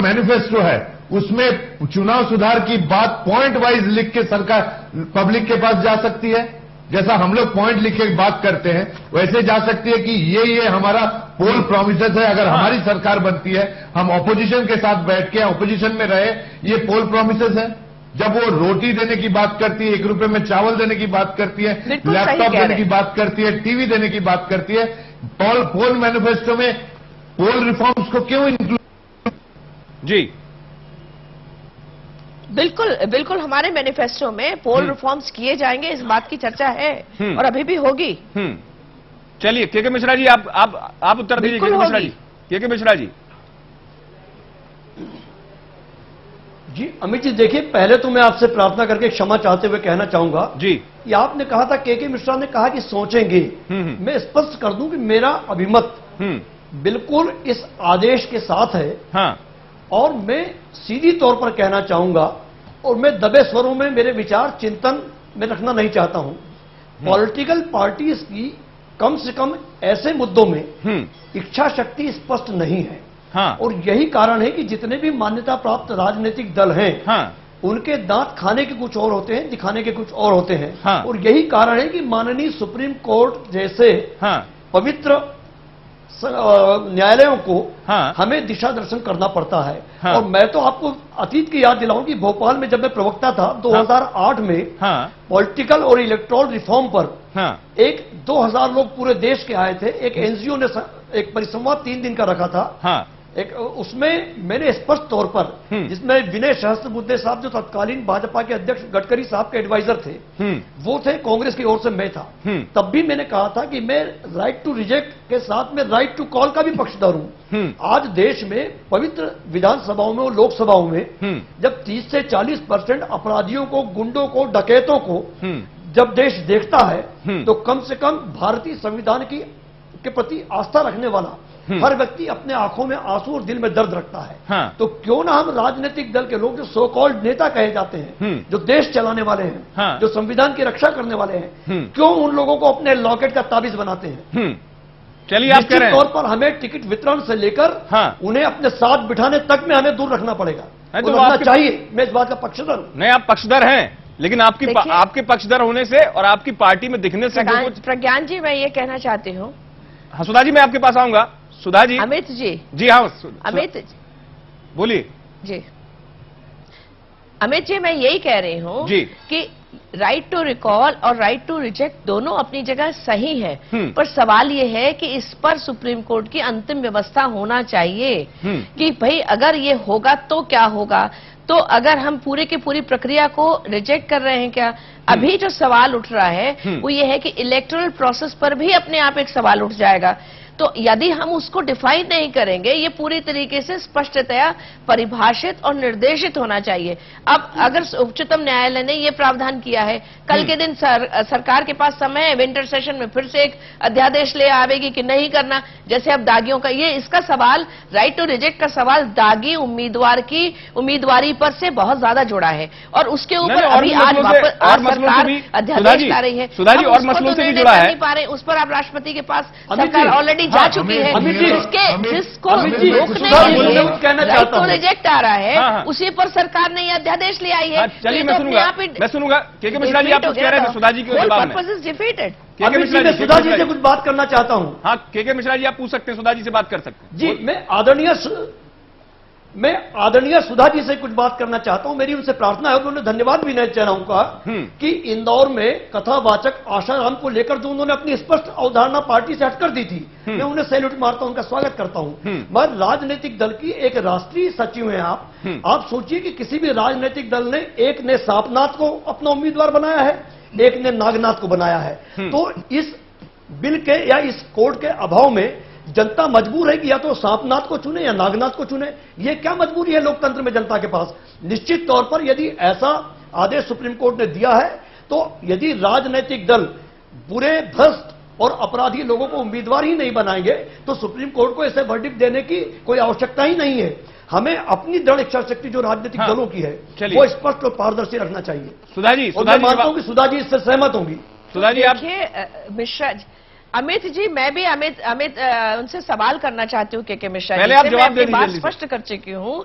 Manifesto है उसमें चुनाव सुधार की बात पॉइंट वाइज लिख के सरकार पब्लिक के पास जा सकती है। जैसा हम लोग पॉइंट लिख के बात करते हैं वैसे जा सकती है कि ये हमारा पोल प्रोमिसेस है। अगर हमारी सरकार बनती है हम ऑपोजिशन के साथ बैठ के ऑपोजिशन में रहे, ये पोल प्रोमिसेस है। जब वो रोटी देने की बात करती है, 1 रुपए में चावल देने की बात करती है, लैपटॉप देने की बात करती है, टीवी देने की बात करती है, पोल मैनिफेस्टो में पोल रिफॉर्म्स को क्यों इंक्लूड? जी बिल्कुल बिल्कुल, हमारे मैनिफेस्टो में पोल रिफॉर्म्स किए जाएंगे, इस बात की चर्चा है और अभी भी होगी। चलिए के मिश्रा जी आप उत्तर दीजिए। के मिश्रा जी, के मिश्रा जी। जी अमित जी, देखिए पहले तो मैं आपसे प्रार्थना करके क्षमा चाहते हुए कहना चाहूंगा जी कि आपने कहा था के मिश्रा ने कहा कि सोचेंगे। मैं स्पष्ट कर दूं कि मेरा अभिमत बिल्कुल इस आदेश के साथ है। हाँ। और मैं सीधी तौर पर कहना चाहूंगा और मैं दबे स्वरों में मेरे विचार चिंतन में रखना नहीं चाहता हूं। पॉलिटिकल पार्टीज की कम से कम ऐसे मुद्दों में इच्छा शक्ति स्पष्ट नहीं है। हाँ। और यही कारण है कि जितने भी मान्यता प्राप्त राजनीतिक दल हैं, हाँ। उनके दांत खाने के कुछ और होते हैं, दिखाने के कुछ और होते हैं। हाँ। और यही कारण है कि माननीय सुप्रीम कोर्ट जैसे पवित्र न्यायालयों को हमें दिशा दर्शन करना पड़ता है। और मैं तो आपको अतीत की याद दिलाऊं कि भोपाल में जब मैं प्रवक्ता था 2008 में पॉलिटिकल और इलेक्टोरल रिफॉर्म पर एक 2000 लोग पूरे देश के आए थे। एक एनजीओ ने एक परिसंवाद 3 दिन का रखा था। एक उसमें मैंने स्पष्ट तौर पर, जिसमें विनय सहस्त्रबुद्धे साहब जो तत्कालीन भाजपा के अध्यक्ष गडकरी साहब के एडवाइजर थे, वो थे, कांग्रेस की ओर से मैं था। तब भी मैंने कहा था कि मैं राइट टू रिजेक्ट के साथ में राइट टू कॉल का भी पक्षधर हूं। आज देश में पवित्र विधानसभाओं में और लोकसभाओं में जब 30 से 40% अपराधियों को, गुंडों को, डकैतों को जब देश देखता है तो कम से कम भारतीय संविधान के प्रति आस्था रखने वाला हर व्यक्ति अपने आंखों में आंसू और दिल में दर्द रखता है। तो क्यों ना हम राजनीतिक दल के लोग जो सो कॉल्ड नेता कहे जाते हैं, जो देश चलाने वाले हैं, जो संविधान की रक्षा करने वाले हैं, क्यों उन लोगों को अपने लॉकेट का ताबीज बनाते हैं? चलिए आप कह रहे हैं तौर पर हमें टिकट वितरण से लेकर उन्हें अपने साथ बिठाने तक में हमें दूर रखना पड़ेगा। तो रखना चाहिए। मैं इस बात का पक्षधर हूं। नहीं, आप पक्षधर हैं, लेकिन आपके पक्षधर होने से और आपकी पार्टी में दिखने से प्रज्ञान जी, मैं ये कहना चाहती हूँ। हाँ सुधा जी, मैं आपके पास आऊंगा। सुधा जी। अमित जी। जी हाँ अमित जी बोलिए। जी अमित जी, मैं यही कह रही हूँ कि राइट टू रिकॉल और राइट टू रिजेक्ट दोनों अपनी जगह सही है, पर सवाल ये है कि इस पर सुप्रीम कोर्ट की अंतिम व्यवस्था होना चाहिए कि भाई अगर ये होगा तो क्या होगा। तो अगर हम पूरे की पूरी प्रक्रिया को रिजेक्ट कर रहे हैं क्या? अभी जो सवाल उठ रहा है वो ये है कि इलेक्टोरल प्रोसेस पर भी अपने आप एक सवाल उठ जाएगा। तो यदि हम उसको डिफाइन नहीं करेंगे, ये पूरी तरीके से स्पष्टतया परिभाषित और निर्देशित होना चाहिए। अब अगर उच्चतम न्यायालय ने ये प्रावधान किया है, कल के दिन सरकार के पास समय है, विंटर सेशन में फिर से एक अध्यादेश ले आवेगी कि नहीं करना। जैसे अब दागियों का ये, इसका सवाल, राइट टू रिजेक्ट का सवाल दागी उम्मीदवार की उम्मीदवारी पर से बहुत ज्यादा जुड़ा है और उसके ऊपर अभी आज सरकार अध्यादेश ला रही है। सुधा जी, और मसलों से भी जुड़ा है। नहीं पा रहे, उस पर आप राष्ट्रपति के पास सरकार ऑलरेडी जा चुकी है। जिसको रोकने के लिए राइट टू रिजेक्ट आ रहा है, उसी पर सरकार ने यह अध्यादेश ले आई है। चलिए मैं सुनूंगा। के मिश्रा जी, आप कुछ कह रहे थे सुधा जी के जवाब में। Purpose is defeated. मैं सुधा जी से कुछ बात करना चाहता हूं। हाँ, के मिश्रा जी आप पूछ सकते हैं, सुधा जी से बात कर सकते हैं। जी, मैं आदरणीय सुधा जी से कुछ बात करना चाहता हूं। मेरी उनसे प्रार्थना है, उन्होंने धन्यवाद भी नहीं चाहा उनका कि इंदौर में कथावाचक आशाराम को लेकर जो उन्होंने अपनी स्पष्ट अवधारणा पार्टी से हटकर दी थी, मैं उन्हें सैल्यूट मारता हूं, उनका स्वागत करता हूं। मगर राजनीतिक दल की एक राष्ट्रीय सचिव हैं आप सोचिए कि किसी भी राजनीतिक दल ने, एक ने सापनाथ को अपना उम्मीदवार बनाया है, एक ने नागनाथ को बनाया है। तो इस बिल के या इस कोड के अभाव में जनता मजबूर है कि या तो सांपनाथ को चुने या नागनाथ को चुने। ये क्या मजबूरी है लोकतंत्र में जनता के पास? निश्चित तौर पर यदि ऐसा आदेश सुप्रीम कोर्ट ने दिया है, तो यदि राजनीतिक दल बुरे, भ्रष्ट और अपराधी लोगों को उम्मीदवार ही नहीं बनाएंगे, तो सुप्रीम कोर्ट को ऐसे वर्डिक्ट देने की कोई आवश्यकता ही नहीं है। हमें अपनी दृढ़ इच्छा शक्ति जो राजनीतिक दलों की है, वो स्पष्ट और पारदर्शी रखना चाहिए। सुधा जी, और मैं मानता हूं कि सुधा जी इससे सहमत होंगी। सुधा जी, आप मिश्रा जी, अमित जी, मैं भी अमित उनसे सवाल करना चाहती हूँ के मिश्रा जी। पहले आप जवाब दे दीजिए। बात स्पष्ट कर चुकी हूँ